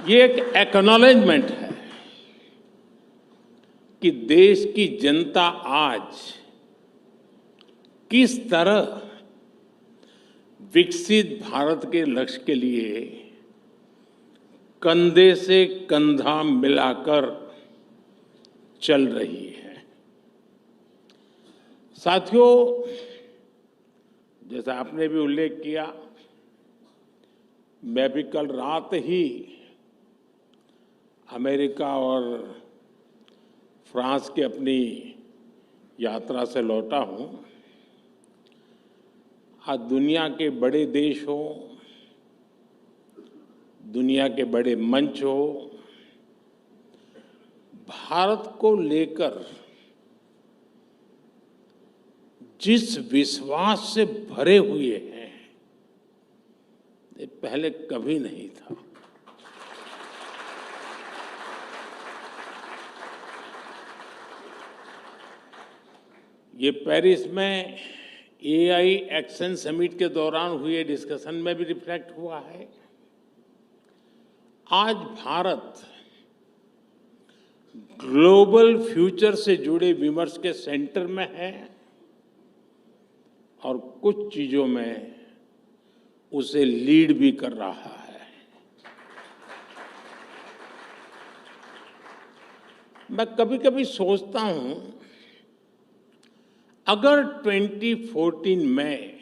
ये एक एक्नॉलेजमेंट है कि देश की जनता आज किस तरह विकसित भारत के लक्ष्य के लिए कंधे से कंधा मिलाकर चल रही है। साथियों, जैसा आपने भी उल्लेख किया, मैं भी कल रात ही अमेरिका और फ्रांस की अपनी यात्रा से लौटा हूं। आज दुनिया के बड़े देश हो, दुनिया के बड़े मंच हो, भारत को लेकर जिस विश्वास से भरे हुए हैं, ये पहले कभी नहीं था। ये पेरिस में एआई एक्शन समिट के दौरान हुए डिस्कशन में भी रिफ्लेक्ट हुआ है। आज भारत ग्लोबल फ्यूचर से जुड़े विमर्श के सेंटर में है और कुछ चीजों में उसे लीड भी कर रहा है। मैं कभी-कभी सोचता हूं, अगर 2014 में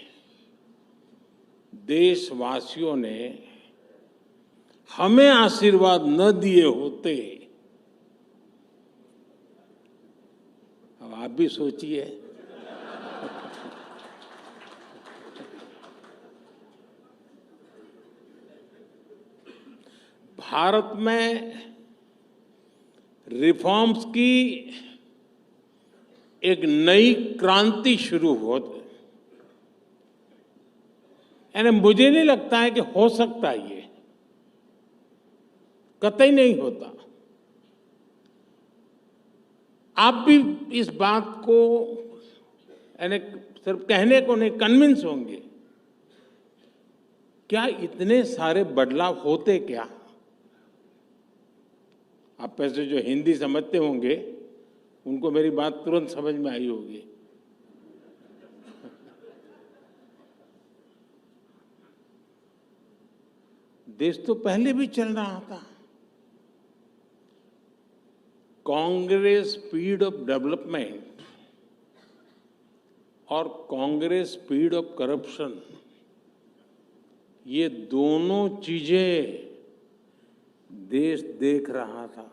देशवासियों ने हमें आशीर्वाद न दिए होते, अब आप भी सोचिए, भारत में रिफॉर्म्स की एक नई क्रांति शुरू होती, यानी मुझे नहीं लगता है कि हो सकता है, ये कतई नहीं होता। आप भी इस बात को यानी सिर्फ कहने को नहीं, कन्विंस होंगे। क्या इतने सारे बदलाव होते क्या? आप में से जो हिंदी समझते होंगे उनको मेरी बात तुरंत समझ में आई होगी। देश तो पहले भी चल रहा था। कांग्रेस स्पीड ऑफ डेवलपमेंट और कांग्रेस स्पीड ऑफ करप्शन, ये दोनों चीजें देश देख रहा था।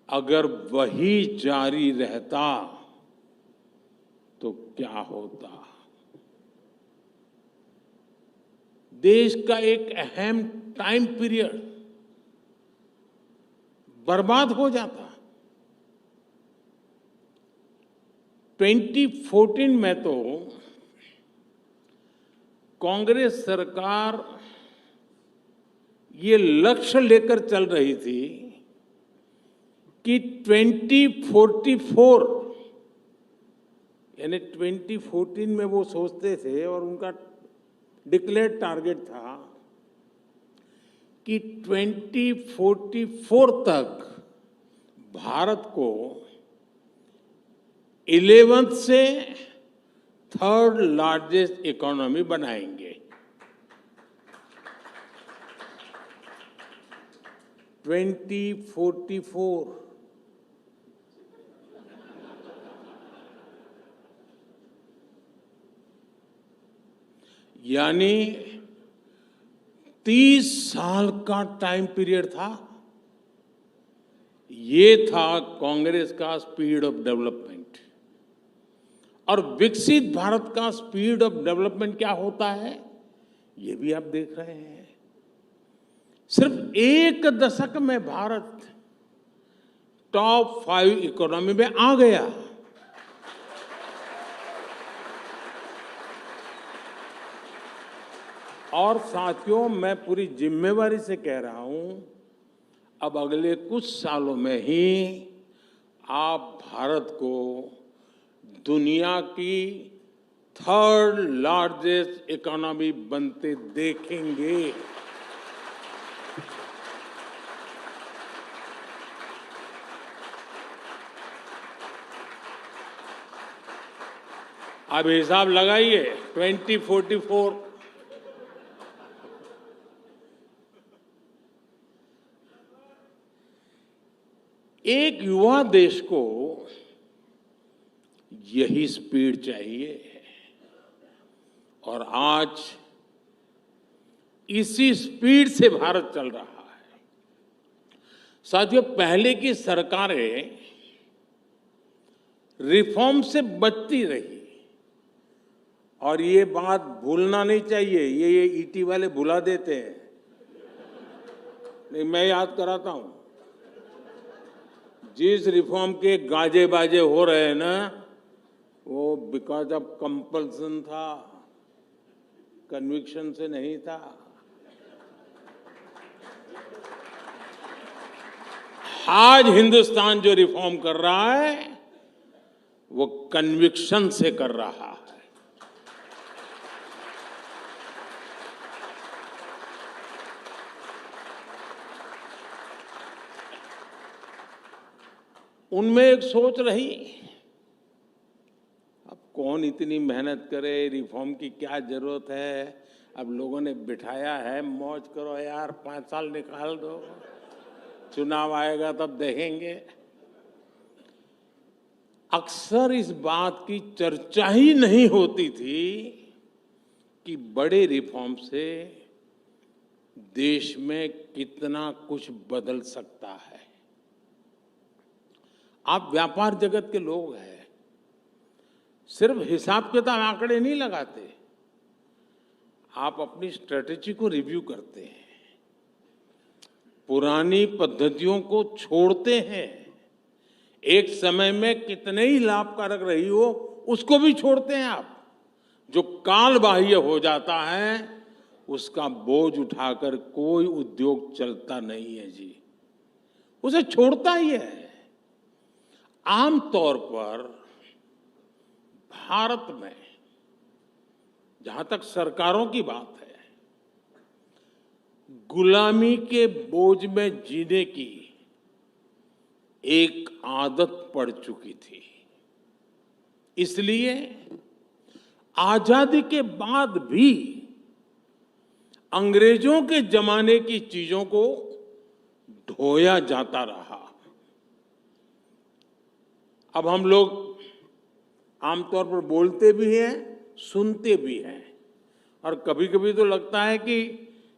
अगर वही जारी रहता तो क्या होता? देश का एक अहम टाइम पीरियड बर्बाद हो जाता। 2014 में तो कांग्रेस सरकार ये लक्ष्य लेकर चल रही थी कि 2044, यानी 2014 में वो सोचते थे और उनका डिक्लेयर्ड टारगेट था कि 2044 तक भारत को 11th से 3rd लार्जेस्ट इकोनॉमी बनाएंगे। 2044, यानी 30 साल का टाइम पीरियड था। ये था कांग्रेस का स्पीड ऑफ डेवलपमेंट। और विकसित भारत का स्पीड ऑफ डेवलपमेंट क्या होता है, ये भी आप देख रहे हैं। सिर्फ एक दशक में भारत टॉप 5 इकोनॉमी में आ गया। और साथियों, मैं पूरी जिम्मेवारी से कह रहा हूं, अब अगले कुछ सालों में ही आप भारत को दुनिया की थर्ड लार्जेस्ट इकोनॉमी बनते देखेंगे। अब हिसाब लगाइए 2044। एक युवा देश को यही स्पीड चाहिए और आज इसी स्पीड से भारत चल रहा है। साथियों, पहले की सरकारें रिफॉर्म से बचती रही और ये बात भूलना नहीं चाहिए। ये ईटी वाले भुला देते हैं, नहीं मैं याद कराता हूं। जिस रिफॉर्म के गाजे बाजे हो रहे हैं ना, वो बिकॉज ऑफ कंपल्सन था, कन्विक्शन से नहीं था। आज हिंदुस्तान जो रिफॉर्म कर रहा है वो कन्विक्शन से कर रहा है। उनमें एक सोच रही, अब कौन इतनी मेहनत करे, रिफॉर्म की क्या जरूरत है, अब लोगों ने बिठाया है, मौज करो यार, 5 साल निकाल दो, चुनाव आएगा तब देखेंगे। अक्सर इस बात की चर्चा ही नहीं होती थी कि बड़े रिफॉर्म से देश में कितना कुछ बदल सकता है। आप व्यापार जगत के लोग हैं, सिर्फ हिसाब किताब आंकड़े नहीं लगाते, आप अपनी स्ट्रेटेजी को रिव्यू करते हैं, पुरानी पद्धतियों को छोड़ते हैं, एक समय में कितने ही लाभकारक रही हो उसको भी छोड़ते हैं आप। जो काल बाह्य हो जाता है उसका बोझ उठाकर कोई उद्योग चलता नहीं है जी, उसे छोड़ता ही है। आमतौर पर भारत में जहां तक सरकारों की बात है, गुलामी के बोझ में जीने की एक आदत पड़ चुकी थी। इसलिए आजादी के बाद भी अंग्रेजों के जमाने की चीजों को ढोया जाता रहा। अब हम लोग आमतौर पर बोलते भी हैं, सुनते भी हैं, और कभी कभी तो लगता है कि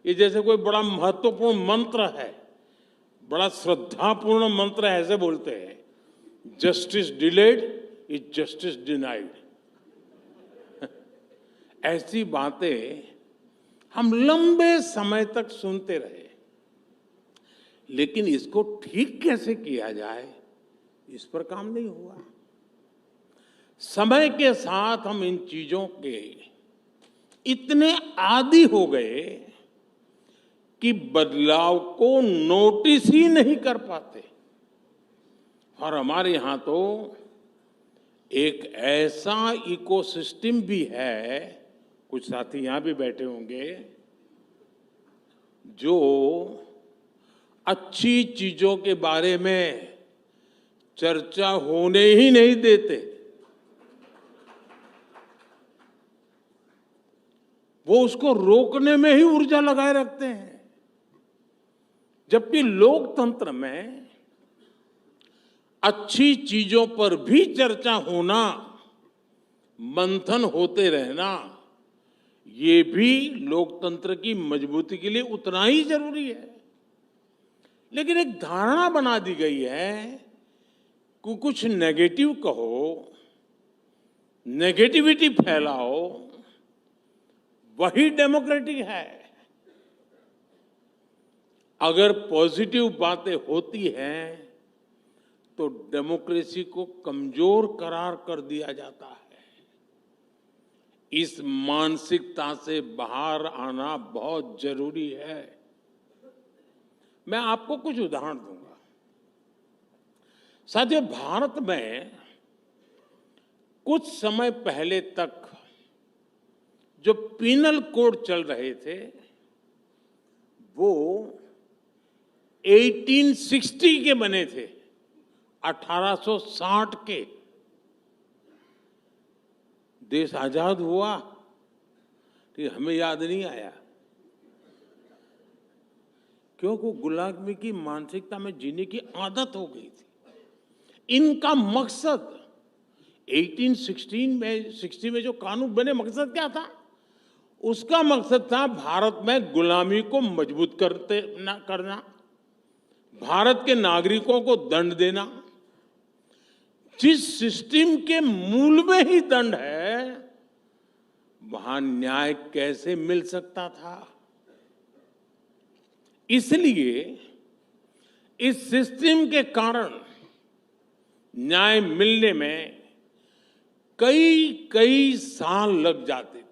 ये जैसे कोई बड़ा महत्वपूर्ण मंत्र है, बड़ा श्रद्धापूर्ण मंत्र है, ऐसे बोलते हैं, justice delayed is justice denied. ऐसी बातें हम लंबे समय तक सुनते रहे, लेकिन इसको ठीक कैसे किया जाए, इस पर काम नहीं हुआ। समय के साथ हम इन चीजों के इतने आदी हो गए कि बदलाव को नोटिस ही नहीं कर पाते। और हमारे यहां तो एक ऐसा इकोसिस्टम भी है, कुछ साथी यहां भी बैठे होंगे, जो अच्छी चीजों के बारे में चर्चा होने ही नहीं देते। वो उसको रोकने में ही ऊर्जा लगाए रखते हैं, जबकि लोकतंत्र में अच्छी चीजों पर भी चर्चा होना, मंथन होते रहना, ये भी लोकतंत्र की मजबूती के लिए उतना ही जरूरी है। लेकिन एक धारणा बना दी गई है कि कुछ नेगेटिव कहो, नेगेटिविटी फैलाओ, वही डेमोक्रेटिक है। अगर पॉजिटिव बातें होती हैं तो डेमोक्रेसी को कमजोर करार कर दिया जाता है। इस मानसिकता से बाहर आना बहुत जरूरी है। मैं आपको कुछ उदाहरण दूंगा। साथियों, भारत में कुछ समय पहले तक जो पीनल कोड चल रहे थे वो 1860 के बने थे, 1860 के। देश आजाद हुआ तो हमें याद नहीं आया, क्योंकि गुलामी की मानसिकता में जीने की आदत हो गई थी। इनका मकसद 1860 में जो कानून बने, मकसद क्या था? उसका मकसद था भारत में गुलामी को मजबूत करना, भारत के नागरिकों को दंड देना। जिस सिस्टम के मूल में ही दंड है, वहां न्याय कैसे मिल सकता था? इसलिए इस सिस्टम के कारण न्याय मिलने में कई कई साल लग जाते थे।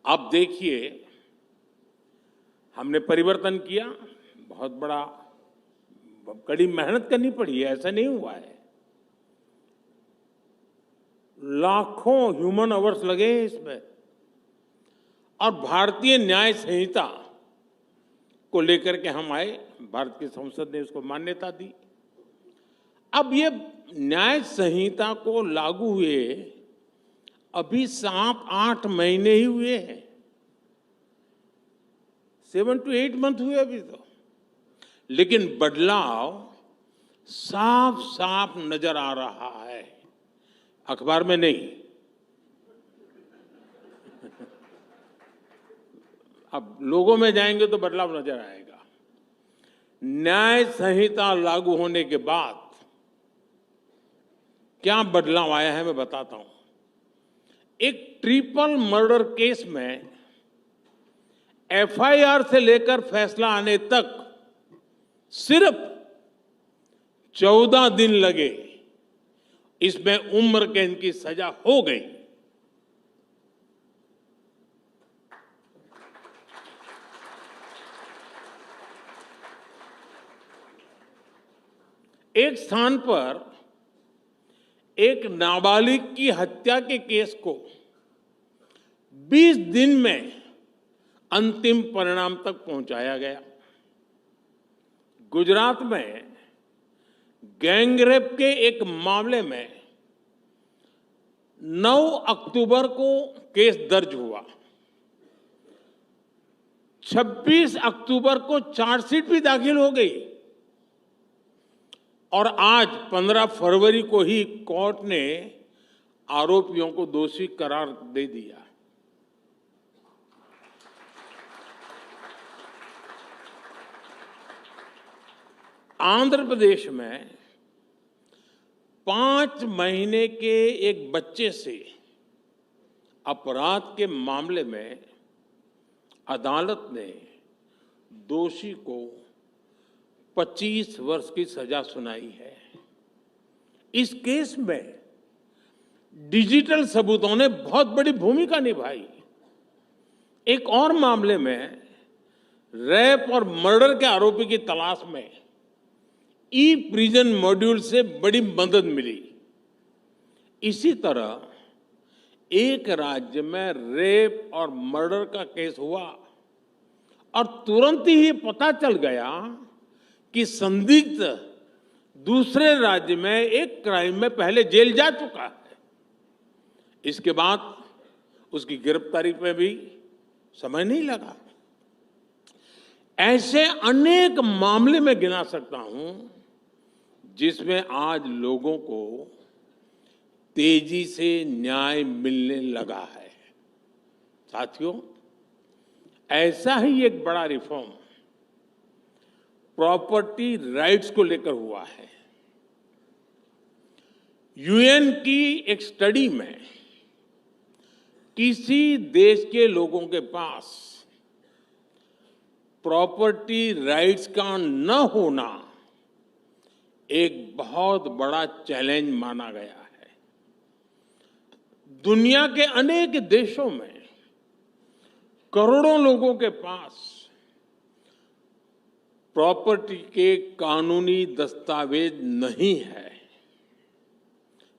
आप देखिए, हमने परिवर्तन किया, बहुत बड़ा कड़ी मेहनत करनी पड़ी है, ऐसा नहीं हुआ है। लाखों ह्यूमन आवर्स लगे हैं इसमें, और भारतीय न्याय संहिता को लेकर के हम आए, भारत की संसद ने उसको मान्यता दी। अब ये न्याय संहिता को लागू हुए अभी 7-8 महीने ही हुए हैं, 7 to 8 मंथ हुए अभी तो, लेकिन बदलाव साफ साफ नजर आ रहा है, अखबार में नहीं। अब लोगों में जाएंगे तो बदलाव नजर आएगा। न्याय संहिता लागू होने के बाद क्या बदलाव आया है, मैं बताता हूं। एक ट्रिपल मर्डर केस में एफआईआर से लेकर फैसला आने तक सिर्फ 14 दिन लगे, इसमें उम्र कैद की सजा हो गई। एक स्थान पर एक नाबालिग की हत्या के केस को 20 दिन में अंतिम परिणाम तक पहुंचाया गया। गुजरात में गैंगरेप के एक मामले में 9 अक्टूबर को केस दर्ज हुआ, 26 अक्टूबर को चार्जशीट भी दाखिल हो गई, और आज 15 फरवरी को ही कोर्ट ने आरोपियों को दोषी करार दे दिया। आंध्र प्रदेश में 5 महीने के एक बच्चे से अपराध के मामले में अदालत ने दोषी को 25 वर्ष की सजा सुनाई है। इस केस में डिजिटल सबूतों ने बहुत बड़ी भूमिका निभाई। एक और मामले में रेप और मर्डर के आरोपी की तलाश में ई प्रिजन मॉड्यूल से बड़ी मदद मिली। इसी तरह एक राज्य में रेप और मर्डर का केस हुआ और तुरंत ही पता चल गया कि संदिग्ध दूसरे राज्य में एक क्राइम में पहले जेल जा चुका है। इसके बाद उसकी गिरफ्तारी पे भी समय नहीं लगा। ऐसे अनेक मामले में गिना सकता हूं जिसमें आज लोगों को तेजी से न्याय मिलने लगा है। साथियों, ऐसा ही एक बड़ा रिफॉर्म प्रॉपर्टी राइट्स को लेकर हुआ है। यूएन की एक स्टडी में किसी देश के लोगों के पास प्रॉपर्टी राइट्स का न होना एक बहुत बड़ा चैलेंज माना गया है। दुनिया के अनेक देशों में करोड़ों लोगों के पास प्रॉपर्टी के कानूनी दस्तावेज नहीं है,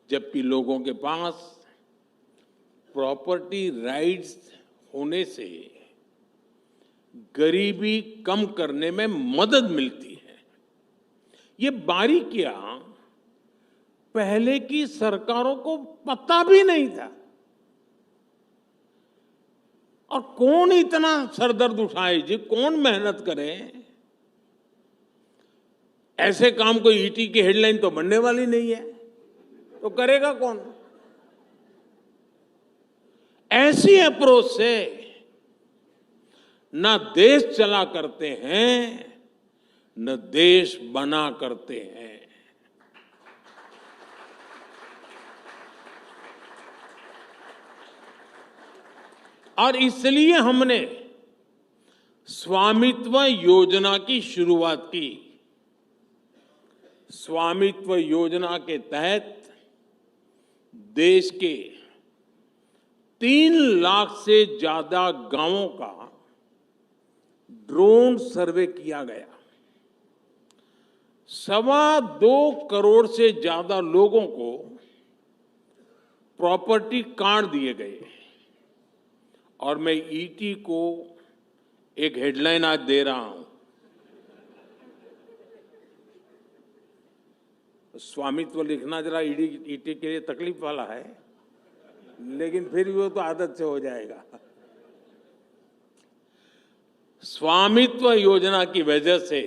जबकि लोगों के पास प्रॉपर्टी राइट्स होने से गरीबी कम करने में मदद मिलती है। ये बारीकियां पहले की सरकारों को पता भी नहीं था। और कौन इतना सरदर्द उठाए जी, कौन मेहनत करे? ऐसे काम को ईटी की हेडलाइन तो बनने वाली नहीं है, तो करेगा कौन? ऐसी अप्रोच से न देश चला करते हैं, न देश बना करते हैं। और इसलिए हमने स्वामित्व योजना की शुरुआत की। स्वामित्व योजना के तहत देश के 3 लाख से ज्यादा गांवों का ड्रोन सर्वे किया गया। 2.25 करोड़ से ज्यादा लोगों को प्रॉपर्टी कार्ड दिए गए। और मैं ईटी को एक हेडलाइन आज दे रहा हूं। स्वामित्व लिखना जरा ईटी के लिए तकलीफ वाला है, लेकिन फिर भी वो तो आदत से हो जाएगा। स्वामित्व योजना की वजह से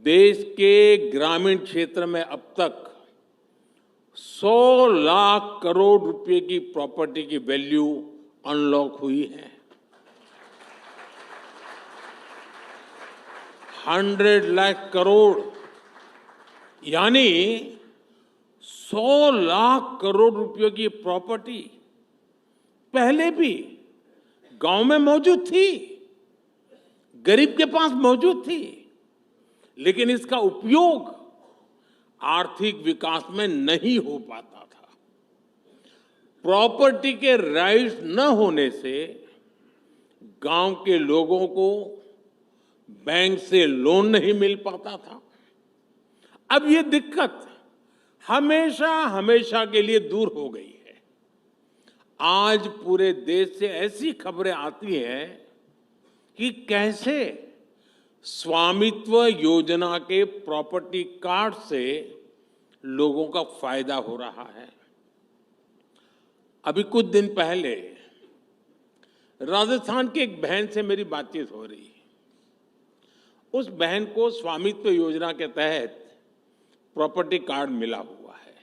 देश के ग्रामीण क्षेत्र में अब तक 100 लाख करोड़ रुपए की प्रॉपर्टी की वैल्यू अनलॉक हुई है। 100 लाख करोड़ यानी 100 लाख करोड़ रुपयों की प्रॉपर्टी पहले भी गांव में मौजूद थी, गरीब के पास मौजूद थी, लेकिन इसका उपयोग आर्थिक विकास में नहीं हो पाता था। प्रॉपर्टी के राइट्स न होने से गांव के लोगों को बैंक से लोन नहीं मिल पाता था। अब ये दिक्कत हमेशा हमेशा के लिए दूर हो गई है। आज पूरे देश से ऐसी खबरें आती हैं कि कैसे स्वामित्व योजना के प्रॉपर्टी कार्ड से लोगों का फायदा हो रहा है। अभी कुछ दिन पहले राजस्थान की एक बहन से मेरी बातचीत हो रही है। उस बहन को स्वामित्व योजना के तहत प्रॉपर्टी कार्ड मिला हुआ है।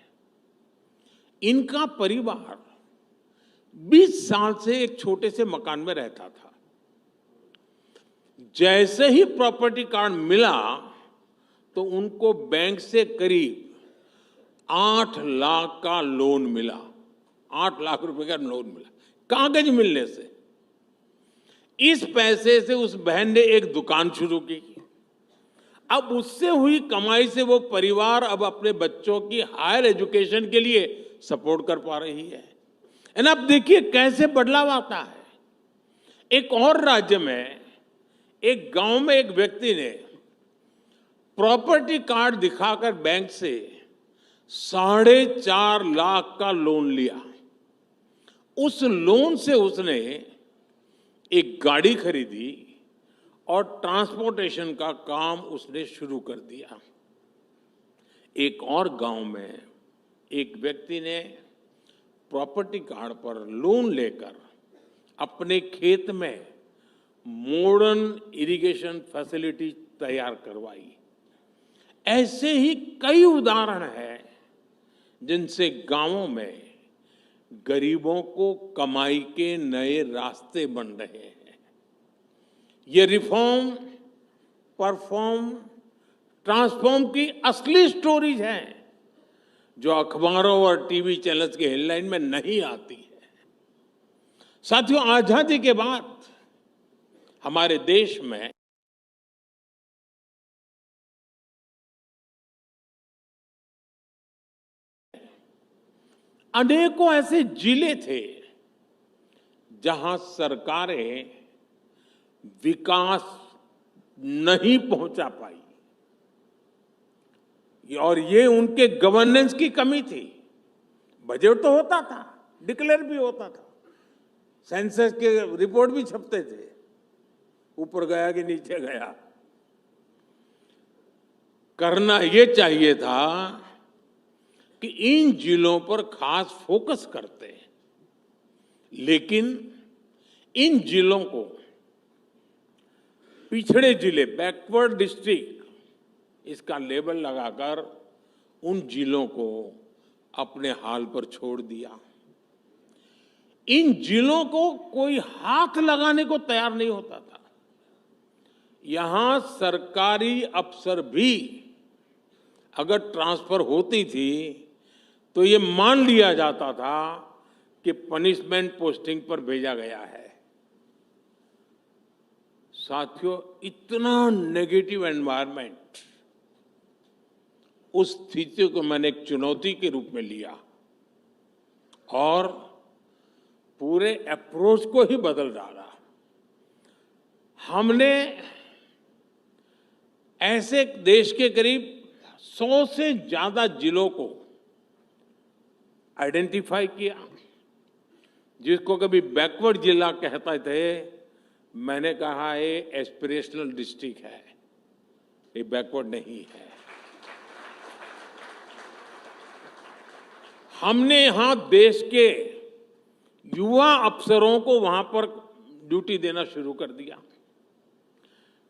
इनका परिवार 20 साल से एक छोटे से मकान में रहता था। जैसे ही प्रॉपर्टी कार्ड मिला तो उनको बैंक से करीब 8 लाख का लोन मिला। 8 लाख रुपए का लोन मिला कागज मिलने से। इस पैसे से उस बहन ने एक दुकान शुरू की। अब उससे हुई कमाई से वो परिवार अब अपने बच्चों की हायर एजुकेशन के लिए सपोर्ट कर पा रही है। एंड अब देखिए कैसे बदलाव आता है। एक और राज्य में एक गांव में एक व्यक्ति ने प्रॉपर्टी कार्ड दिखाकर बैंक से 4.5 लाख का लोन लिया। उस लोन से उसने एक गाड़ी खरीदी और ट्रांसपोर्टेशन का काम उसने शुरू कर दिया। एक और गांव में एक व्यक्ति ने प्रॉपर्टी कार्ड पर लोन लेकर अपने खेत में मॉडर्न इरिगेशन फैसिलिटी तैयार करवाई। ऐसे ही कई उदाहरण हैं जिनसे गांवों में गरीबों को कमाई के नए रास्ते बन रहे हैं। ये रिफॉर्म, परफॉर्म, ट्रांसफॉर्म की असली स्टोरीज हैं जो अखबारों और टीवी चैनल्स के हेडलाइन में नहीं आती है। साथियों, आजादी के बाद हमारे देश में अनेकों ऐसे जिले थे जहां सरकारें विकास नहीं पहुंचा पाई और ये उनके गवर्नेंस की कमी थी। बजट तो होता था डिक्लेयर भी होता था, सेंसस के रिपोर्ट भी छपते थे, ऊपर गया कि नीचे गया। करना ये चाहिए था कि इन जिलों पर खास फोकस करते, लेकिन इन जिलों को पिछड़े जिले, बैकवर्ड डिस्ट्रिक्ट, इसका लेबल लगाकर उन जिलों को अपने हाल पर छोड़ दिया। इन जिलों को कोई हाथ लगाने को तैयार नहीं होता था। यहां सरकारी अफसर भी अगर ट्रांसफर होती थी तो ये मान लिया जाता था कि पनिशमेंट पोस्टिंग पर भेजा गया है। साथियों, इतना नेगेटिव एनवायरनमेंट, उस स्थिति को मैंने एक चुनौती के रूप में लिया और पूरे अप्रोच को ही बदल डाला। हमने ऐसे देश के करीब 100 से ज्यादा जिलों को आइडेंटिफाई किया, जिसको कभी बैकवर्ड जिला कहते थे, मैंने कहा ये एस्पिरेशनल डिस्ट्रिक्ट है, ये बैकवर्ड नहीं है। हमने यहां देश के युवा अफसरों को वहां पर ड्यूटी देना शुरू कर दिया।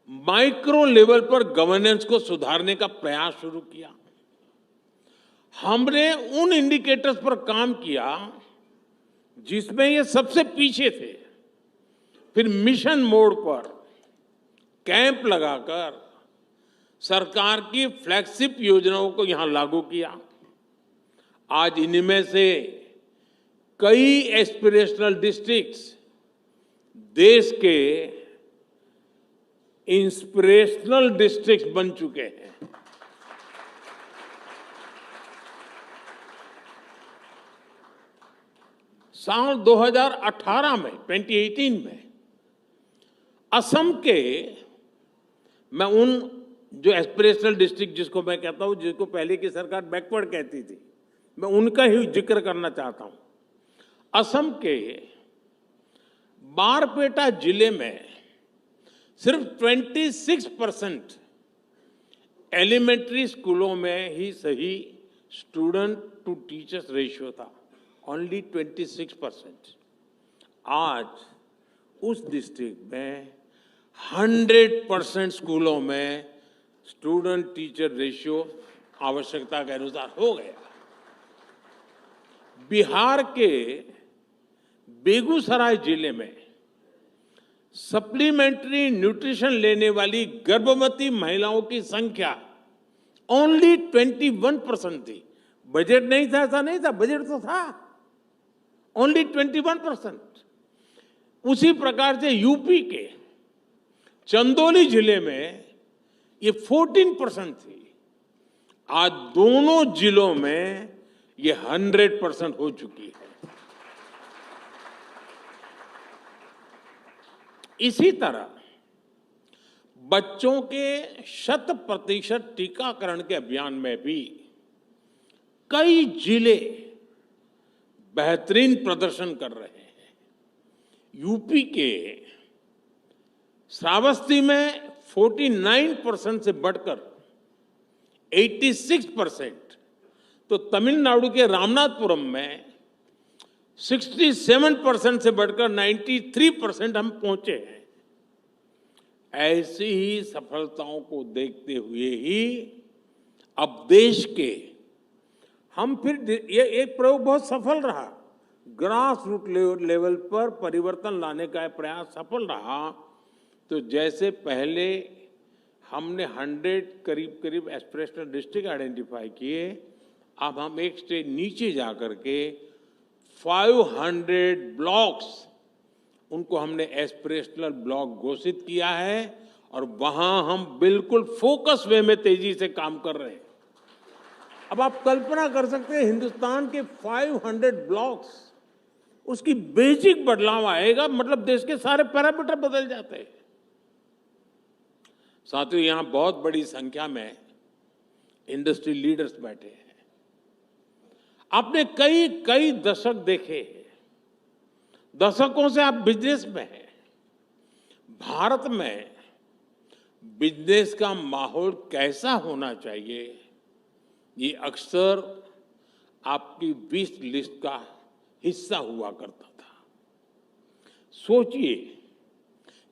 माइक्रो लेवल पर गवर्नेंस को सुधारने का प्रयास शुरू किया। हमने उन इंडिकेटर्स पर काम किया जिसमें ये सबसे पीछे थे। फिर मिशन मोड पर कैंप लगाकर सरकार की फ्लैगशिप योजनाओं को यहां लागू किया। आज इनमें से कई एस्पिरेशनल डिस्ट्रिक्ट्स देश के इंस्पिरेशनल डिस्ट्रिक्ट्स बन चुके हैं। साल 2018 में, 2018 में असम के, मैं उन जो एस्पिरेशनल डिस्ट्रिक्ट जिसको मैं कहता हूं, जिसको पहले की सरकार बैकवर्ड कहती थी, मैं उनका ही जिक्र करना चाहता हूं। असम के बारपेटा जिले में सिर्फ 26% एलिमेंट्री स्कूलों में ही सही स्टूडेंट टू टीचर्स रेशियो था, ओनली 26%। आज उस डिस्ट्रिक्ट में 100% स्कूलों में स्टूडेंट टीचर रेशियो आवश्यकता के अनुसार हो गया। बिहार के बेगूसराय जिले में सप्लीमेंट्री न्यूट्रिशन लेने वाली गर्भवती महिलाओं की संख्या ओनली 21% थी। बजट नहीं था, ऐसा नहीं था, बजट तो था, ओनली 21%। उसी प्रकार से यूपी के चंदौली जिले में ये 14% थी। आज दोनों जिलों में ये 100% हो चुकी है। इसी तरह बच्चों के 100% टीकाकरण के अभियान में भी कई जिले बेहतरीन प्रदर्शन कर रहे हैं। यूपी के श्रावस्ती में 49% से बढ़कर 86%, तो तमिलनाडु के रामनाथपुरम में 67% से बढ़कर 93% हम पहुंचे हैं। ऐसी ही सफलताओं को देखते हुए ही अब देश के हम फिर ये एक प्रयोग बहुत सफल रहा, ग्रास रूट लेवल पर परिवर्तन लाने का प्रयास सफल रहा। तो जैसे पहले हमने 100 करीब एस्पिरेशनल डिस्ट्रिक्ट आइडेंटिफाई किए, अब हम एक स्टेज नीचे जाकर के 500 ब्लॉक्स, उनको हमने एस्पिरेशनल ब्लॉक घोषित किया है और वहां हम बिल्कुल फोकस वे में तेजी से काम कर रहे हैं। अब आप कल्पना कर सकते हैं, हिंदुस्तान के 500 ब्लॉक्स, उसकी बेसिक बदलाव आएगा, मतलब देश के सारे पैरामीटर बदल जाते हैं। साथियों, यहां बहुत बड़ी संख्या में इंडस्ट्री लीडर्स बैठे हैं। आपने कई दशक देखे हैं दशकों से आप बिजनेस में हैं। भारत में बिजनेस का माहौल कैसा होना चाहिए, ये अक्सर आपकी विश लिस्ट का हिस्सा हुआ करता था। सोचिए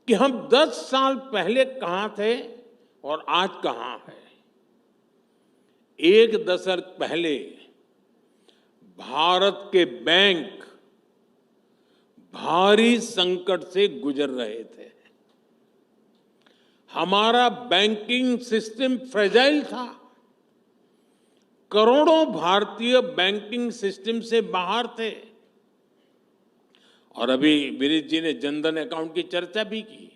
कि हम 10 साल पहले कहां थे और आज कहां हैं। एक दशक पहले भारत के बैंक भारी संकट से गुजर रहे थे। हमारा बैंकिंग सिस्टम फ्रेजाइल था। करोड़ों भारतीय बैंकिंग सिस्टम से बाहर थे। और अभी विनीत जी ने जनधन अकाउंट की चर्चा भी की।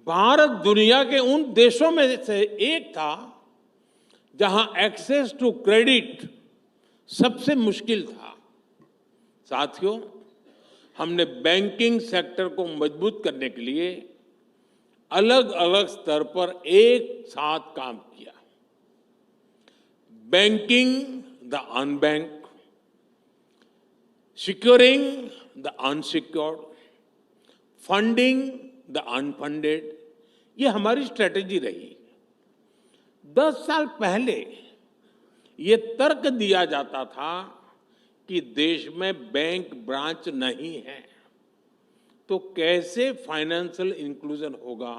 भारत दुनिया के उन देशों में से एक था जहां एक्सेस टू क्रेडिट सबसे मुश्किल था। साथियों, हमने बैंकिंग सेक्टर को मजबूत करने के लिए अलग अलग स्तर पर एक साथ काम किया। Banking the unbanked, securing the unsecured, funding the unfunded, ये हमारी स्ट्रेटेजी रही। 10 साल पहले ये तर्क दिया जाता था कि देश में बैंक ब्रांच नहीं है तो कैसे फाइनेंशियल इंक्लूजन होगा।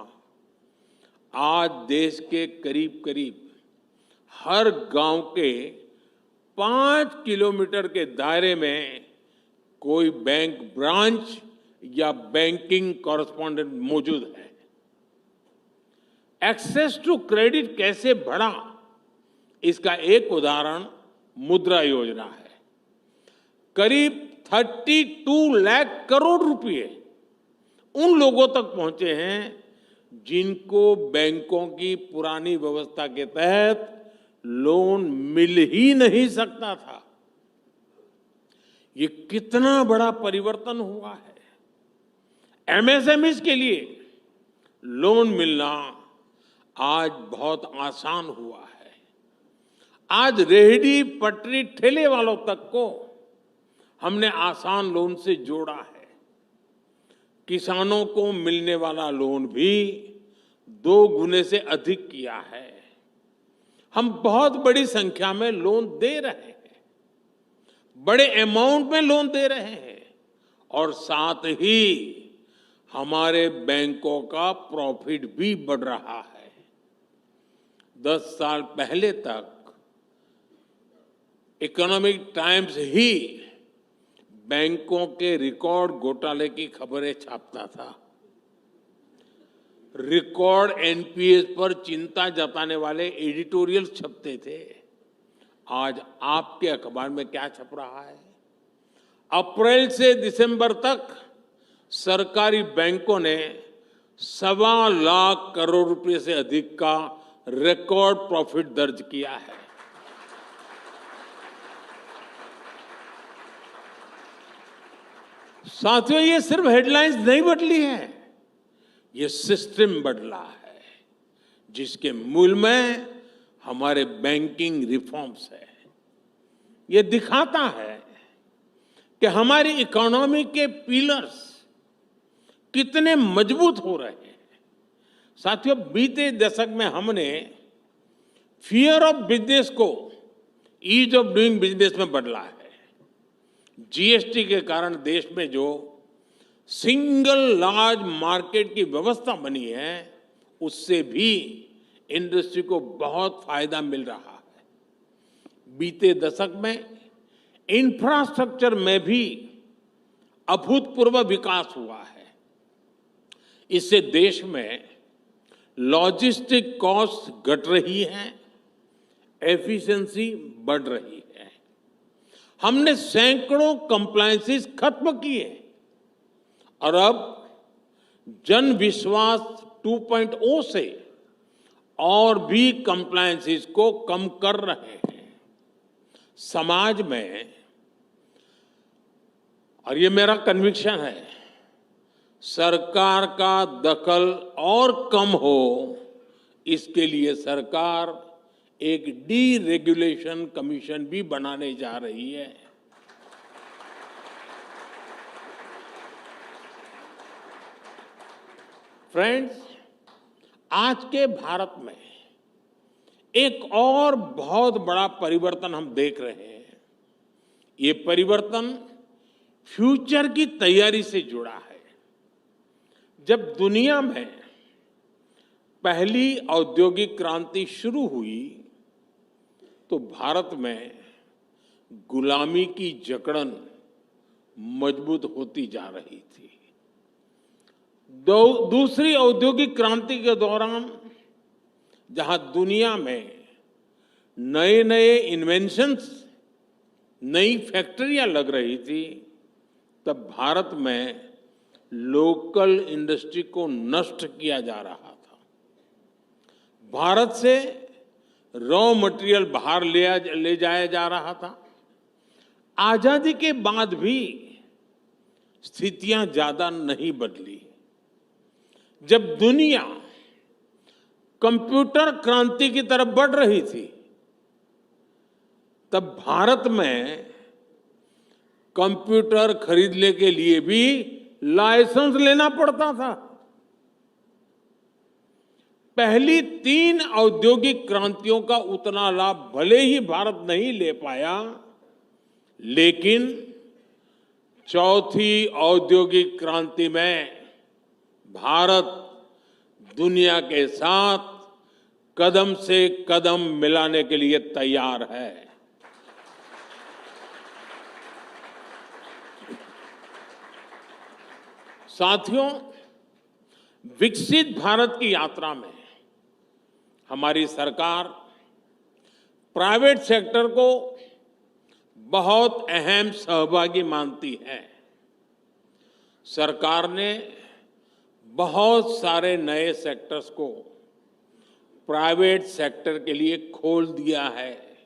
आज देश के करीब करीब हर गांव के 5 किलोमीटर के दायरे में कोई बैंक ब्रांच या बैंकिंग कॉरेस्पॉन्डेंट मौजूद है। एक्सेस टू क्रेडिट कैसे बढ़ा, इसका एक उदाहरण मुद्रा योजना है। करीब 32 लाख करोड़ रुपए उन लोगों तक पहुंचे हैं जिनको बैंकों की पुरानी व्यवस्था के तहत लोन मिल ही नहीं सकता था। ये कितना बड़ा परिवर्तन हुआ है। एमएसएमईज के लिए लोन मिलना आज बहुत आसान हुआ है। आज रेहड़ी पटरी ठेले वालों तक को हमने आसान लोन से जोड़ा है। किसानों को मिलने वाला लोन भी 2 गुने से अधिक किया है। हम बहुत बड़ी संख्या में लोन दे रहे हैं, बड़े अमाउंट में लोन दे रहे हैं और साथ ही हमारे बैंकों का प्रॉफिट भी बढ़ रहा है। 10 साल पहले तक इकोनॉमिक टाइम्स ही बैंकों के रिकॉर्ड घोटाले की खबरें छापता था। रिकॉर्ड एनपीएस पर चिंता जताने वाले एडिटोरियल छपते थे। आज आपके अखबार में क्या छप रहा है? अप्रैल से दिसंबर तक सरकारी बैंकों ने 1.25 लाख करोड़ रुपए से अधिक का रिकॉर्ड प्रॉफिट दर्ज किया है। साथियों, ये सिर्फ हेडलाइंस नहीं बदली है, ये सिस्टम बदला है जिसके मूल में हमारे बैंकिंग रिफॉर्म्स है। ये दिखाता है कि हमारी इकोनॉमी के पिलर्स कितने मजबूत हो रहे हैं। साथियों, बीते दशक में हमने फियर ऑफ बिजनेस को ईज ऑफ डूइंग बिजनेस में बदला है। जीएसटी के कारण देश में जो सिंगल लार्ज मार्केट की व्यवस्था बनी है, उससे भी इंडस्ट्री को बहुत फायदा मिल रहा है। बीते दशक में इंफ्रास्ट्रक्चर में भी अभूतपूर्व विकास हुआ है। इससे देश में लॉजिस्टिक कॉस्ट घट रही है, एफिशिएंसी बढ़ रही है। हमने सैकड़ों कंप्लायंसेस खत्म किए और अब जन विश्वास 2.0 से और भी कंप्लायंसेस को कम कर रहे हैं। समाज में, और ये मेरा कन्विक्शन है, सरकार का दखल और कम हो, इसके लिए सरकार एक डीरेगुलेशन कमीशन भी बनाने जा रही है। फ्रेंड्स, आज के भारत में एक और बहुत बड़ा परिवर्तन हम देख रहे हैं। ये परिवर्तन फ्यूचर की तैयारी से जुड़ा है। जब दुनिया में पहली औद्योगिक क्रांति शुरू हुई तो भारत में गुलामी की जकड़न मजबूत होती जा रही थी। दूसरी औद्योगिक क्रांति के दौरान जहां दुनिया में नए नए इन्वेंशंस, नई फैक्ट्रियां लग रही थी, तब भारत में लोकल इंडस्ट्री को नष्ट किया जा रहा था। भारत से रॉ मटेरियल बाहर ले जाया जा रहा था। आजादी के बाद भी स्थितियां ज्यादा नहीं बदली। जब दुनिया कंप्यूटर क्रांति की तरफ बढ़ रही थी, तब भारत में कंप्यूटर खरीदने के लिए भी लाइसेंस लेना पड़ता था। पहली 3 औद्योगिक क्रांतियों का उतना लाभ भले ही भारत नहीं ले पाया, लेकिन चौथी औद्योगिक क्रांति में भारत दुनिया के साथ कदम से कदम मिलाने के लिए तैयार है। साथियों, विकसित भारत की यात्रा में हमारी सरकार प्राइवेट सेक्टर को बहुत अहम सहभागी मानती है। सरकार ने बहुत सारे नए सेक्टर्स को प्राइवेट सेक्टर के लिए खोल दिया है,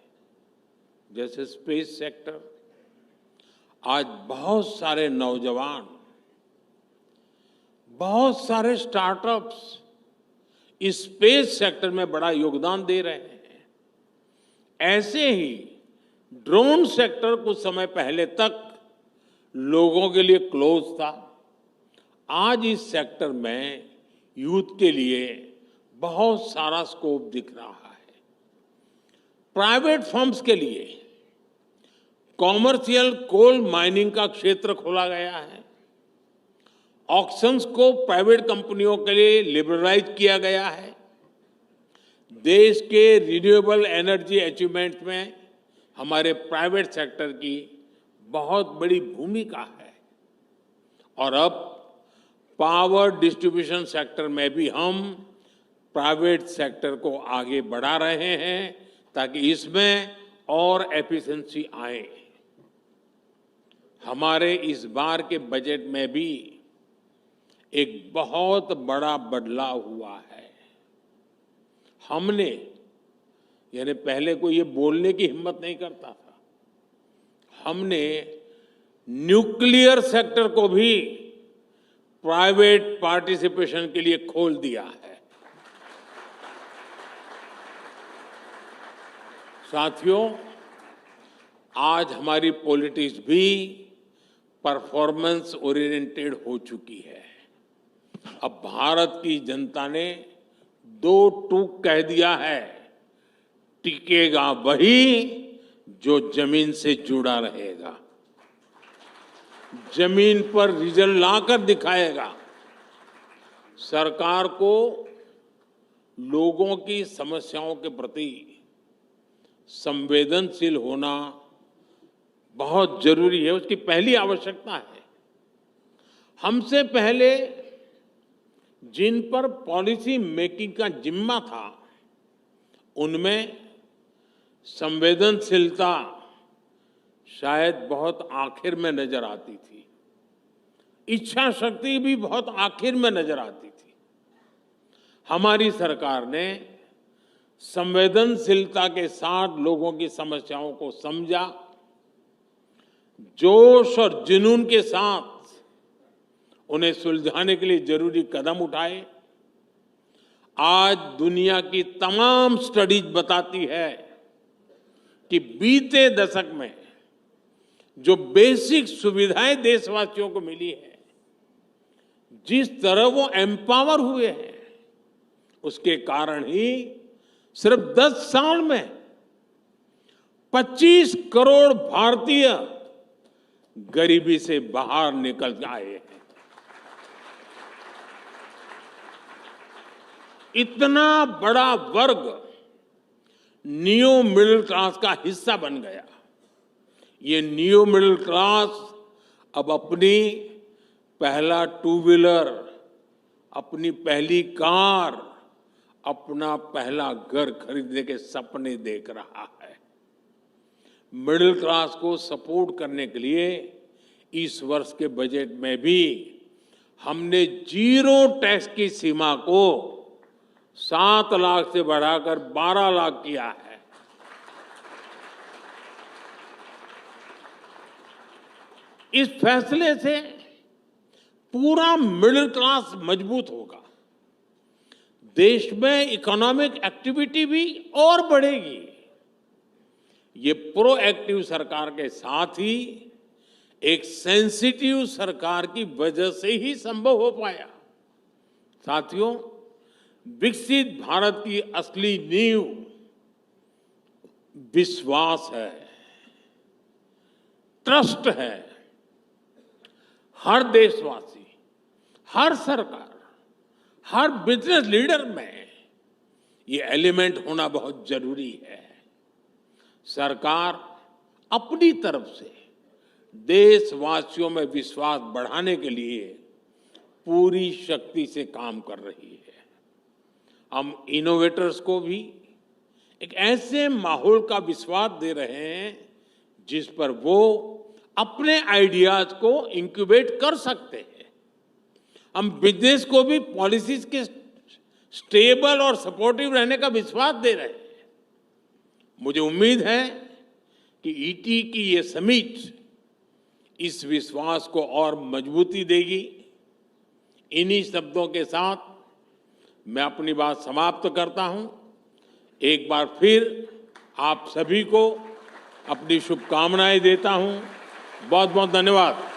जैसे स्पेस सेक्टर। आज बहुत सारे नौजवान, बहुत सारे स्टार्टअप्स इस स्पेस सेक्टर में बड़ा योगदान दे रहे हैं। ऐसे ही ड्रोन सेक्टर कुछ समय पहले तक लोगों के लिए क्लोज था। आज इस सेक्टर में यूथ के लिए बहुत सारा स्कोप दिख रहा है। प्राइवेट फर्म्स के लिए कॉमर्शियल कोल माइनिंग का क्षेत्र खोला गया है। ऑक्शंस को प्राइवेट कंपनियों के लिए लिबरलाइज किया गया है। देश के रिन्यूएबल एनर्जी अचीवमेंट में हमारे प्राइवेट सेक्टर की बहुत बड़ी भूमिका है। और अब पावर डिस्ट्रीब्यूशन सेक्टर में भी हम प्राइवेट सेक्टर को आगे बढ़ा रहे हैं ताकि इसमें और एफिशिएंसी आए। हमारे इस बार के बजट में भी एक बहुत बड़ा बदलाव हुआ है। हमने, यानी पहले कोई ये बोलने की हिम्मत नहीं करता था, हमने न्यूक्लियर सेक्टर को भी प्राइवेट पार्टिसिपेशन के लिए खोल दिया है। साथियों, आज हमारी पॉलिटिक्स भी परफॉर्मेंस ओरिएंटेड हो चुकी है। अब भारत की जनता ने 2 टूक कह दिया है, टिकेगा वही जो जमीन से जुड़ा रहेगा, जमीन पर रिजल्ट लाकर दिखाएगा। सरकार को लोगों की समस्याओं के प्रति संवेदनशील होना बहुत जरूरी है, उसकी पहली आवश्यकता है। हमसे पहले जिन पर पॉलिसी मेकिंग का जिम्मा था, उनमें संवेदनशीलता शायद बहुत आखिर में नजर आती थी, इच्छा शक्ति भी बहुत आखिर में नजर आती थी। हमारी सरकार ने संवेदनशीलता के साथ लोगों की समस्याओं को समझा, जोश और जुनून के साथ उन्हें सुलझाने के लिए जरूरी कदम उठाए। आज दुनिया की तमाम स्टडीज बताती है कि बीते दशक में जो बेसिक सुविधाएं देशवासियों को मिली है, जिस तरह वो एम्पावर हुए हैं, उसके कारण ही सिर्फ 10 साल में 25 करोड़ भारतीय गरीबी से बाहर निकल आए हैं। इतना बड़ा वर्ग न्यू मिडिल क्लास का हिस्सा बन गया। ये न्यू मिडिल क्लास अब अपनी पहला टू व्हीलर, अपनी पहली कार, अपना पहला घर खरीदने के सपने देख रहा है। मिडिल क्लास को सपोर्ट करने के लिए इस वर्ष के बजट में भी हमने जीरो टैक्स की सीमा को 7 लाख से बढ़ाकर 12 लाख किया है। इस फैसले से पूरा मिडिल क्लास मजबूत होगा। देश में इकोनॉमिक एक्टिविटी भी और बढ़ेगी। ये प्रोएक्टिव सरकार के साथ ही एक सेंसिटिव सरकार की वजह से ही संभव हो पाया। साथियों, विकसित भारत की असली नींव विश्वास है, ट्रस्ट है। हर देशवासी, हर सरकार, हर बिजनेस लीडर में ये एलिमेंट होना बहुत जरूरी है। सरकार अपनी तरफ से देशवासियों में विश्वास बढ़ाने के लिए पूरी शक्ति से काम कर रही है। हम इनोवेटर्स को भी एक ऐसे माहौल का विश्वास दे रहे हैं जिस पर वो अपने आइडियाज को इंक्यूबेट कर सकते हैं। हम बिजनेस को भी पॉलिसीज के स्टेबल और सपोर्टिव रहने का विश्वास दे रहे हैं। मुझे उम्मीद है कि ईटी की ये समिट इस विश्वास को और मजबूती देगी। इन्हीं शब्दों के साथ मैं अपनी बात समाप्त करता हूं। एक बार फिर आप सभी को अपनी शुभकामनाएं देता हूं। बहुत बहुत धन्यवाद।